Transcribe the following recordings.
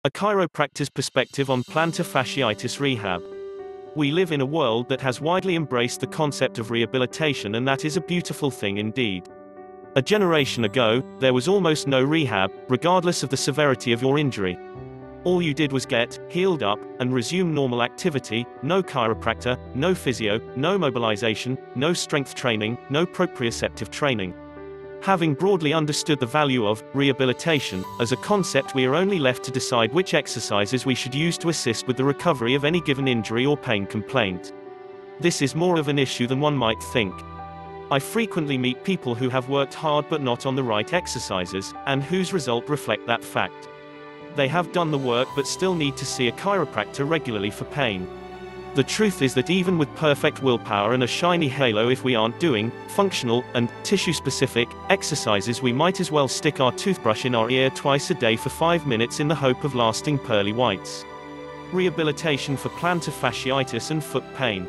A chiropractor's perspective on plantar fasciitis rehab. We live in a world that has widely embraced the concept of rehabilitation, and that is a beautiful thing indeed. A generation ago, there was almost no rehab, regardless of the severity of your injury. All you did was get healed up and resume normal activity. No chiropractor, no physio, no mobilisation, no strength training, no proprioceptive training. Having broadly understood the value of rehabilitation as a concept, we are only left to decide which exercises we should use to assist with the recovery of any given injury or pain complaint. This is more of an issue than one might think. I frequently meet people who have worked hard but not on the right exercises, and whose results reflect that fact. They have done the work but still need to see a chiropractor regularly for pain. The truth is that even with perfect willpower and a shiny halo, if we aren't doing functional and tissue-specific exercises, we might as well stick our toothbrush in our ear twice a day for 5 minutes in the hope of lasting pearly whites. Rehabilitation for plantar fasciitis and foot pain.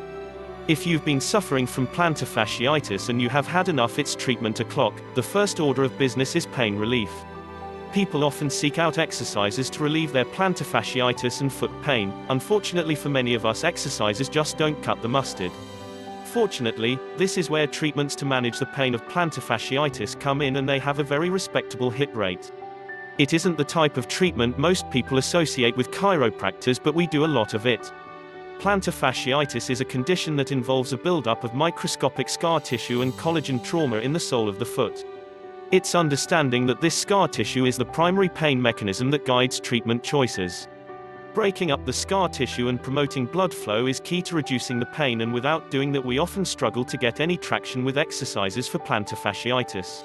If you've been suffering from plantar fasciitis and you have had enough its treatment o'clock, the first order of business is pain relief. People often seek out exercises to relieve their plantar fasciitis and foot pain. Unfortunately for many of us, exercises just don't cut the mustard. Fortunately, this is where treatments to manage the pain of plantar fasciitis come in, and they have a very respectable hit rate. It isn't the type of treatment most people associate with chiropractors, but we do a lot of it. Plantar fasciitis is a condition that involves a buildup of microscopic scar tissue and collagen trauma in the sole of the foot. It's understanding that this scar tissue is the primary pain mechanism that guides treatment choices. Breaking up the scar tissue and promoting blood flow is key to reducing the pain, and without doing that, we often struggle to get any traction with exercises for plantar fasciitis.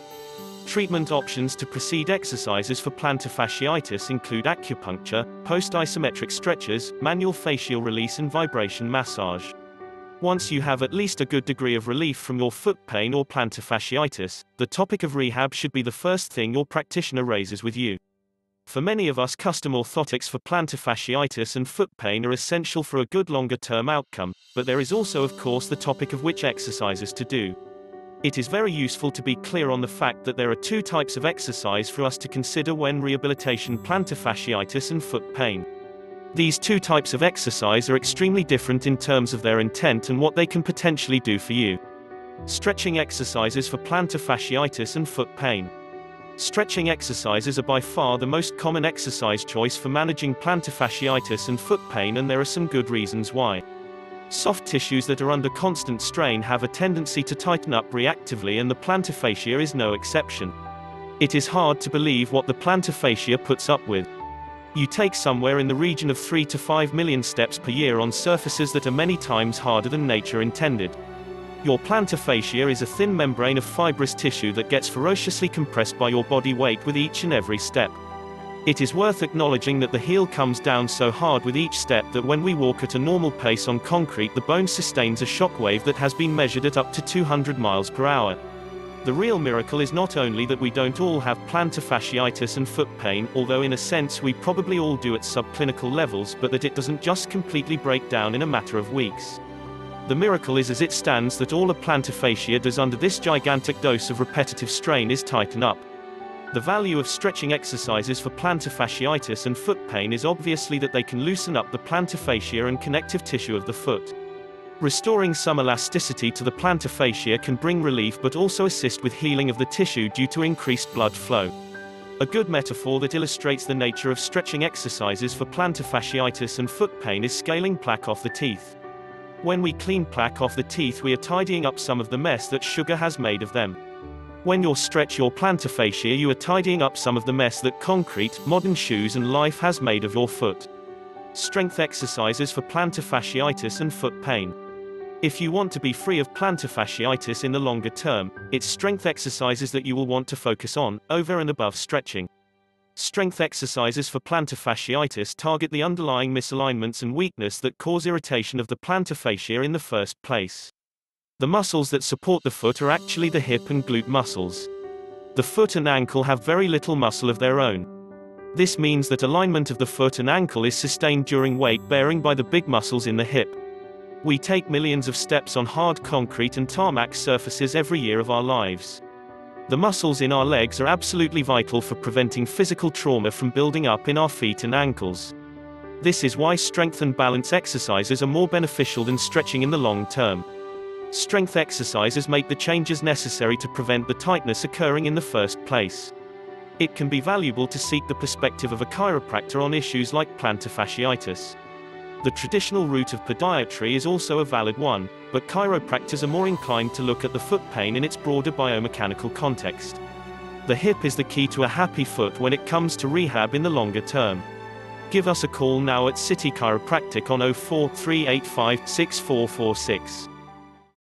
Treatment options to precede exercises for plantar fasciitis include acupuncture, post-isometric stretches, manual fascial release, and vibration massage. Once you have at least a good degree of relief from your foot pain or plantar fasciitis, the topic of rehab should be the first thing your practitioner raises with you. For many of us, custom orthotics for plantar fasciitis and foot pain are essential for a good longer-term outcome, but there is also, of course, the topic of which exercises to do. It is very useful to be clear on the fact that there are two types of exercise for us to consider when rehabilitating plantar fasciitis and foot pain. These two types of exercise are extremely different in terms of their intent and what they can potentially do for you. Stretching exercises for plantar fasciitis and foot pain. Stretching exercises are by far the most common exercise choice for managing plantar fasciitis and foot pain, and there are some good reasons why. Soft tissues that are under constant strain have a tendency to tighten up reactively, and the plantar fascia is no exception. It is hard to believe what the plantar fascia puts up with. You take somewhere in the region of 3 to 5 million steps per year on surfaces that are many times harder than nature intended. Your plantar fascia is a thin membrane of fibrous tissue that gets ferociously compressed by your body weight with each and every step. It is worth acknowledging that the heel comes down so hard with each step that when we walk at a normal pace on concrete, the bone sustains a shock wave that has been measured at up to 200 miles per hour. The real miracle is not only that we don't all have plantar fasciitis and foot pain, although in a sense we probably all do at subclinical levels, but that it doesn't just completely break down in a matter of weeks. The miracle is, as it stands, that all a plantar fascia does under this gigantic dose of repetitive strain is tighten up. The value of stretching exercises for plantar fasciitis and foot pain is obviously that they can loosen up the plantar fascia and connective tissue of the foot. Restoring some elasticity to the plantar fascia can bring relief but also assist with healing of the tissue due to increased blood flow. A good metaphor that illustrates the nature of stretching exercises for plantar fasciitis and foot pain is scaling plaque off the teeth. When we clean plaque off the teeth, we are tidying up some of the mess that sugar has made of them. When you stretch your plantar fascia, you are tidying up some of the mess that concrete, modern shoes, and life has made of your foot. Strength exercises for plantar fasciitis and foot pain. If you want to be free of plantar fasciitis in the longer term, it's strength exercises that you will want to focus on, over and above stretching. Strength exercises for plantar fasciitis target the underlying misalignments and weakness that cause irritation of the plantar fascia in the first place. The muscles that support the foot are actually the hip and glute muscles. The foot and ankle have very little muscle of their own. This means that alignment of the foot and ankle is sustained during weight bearing by the big muscles in the hip. We take millions of steps on hard concrete and tarmac surfaces every year of our lives. The muscles in our legs are absolutely vital for preventing physical trauma from building up in our feet and ankles. This is why strength and balance exercises are more beneficial than stretching in the long term. Strength exercises make the changes necessary to prevent the tightness occurring in the first place. It can be valuable to seek the perspective of a chiropractor on issues like plantar fasciitis. The traditional route of podiatry is also a valid one, but chiropractors are more inclined to look at the foot pain in its broader biomechanical context. The hip is the key to a happy foot when it comes to rehab in the longer term. Give us a call now at City Chiropractic on 04 385 6446.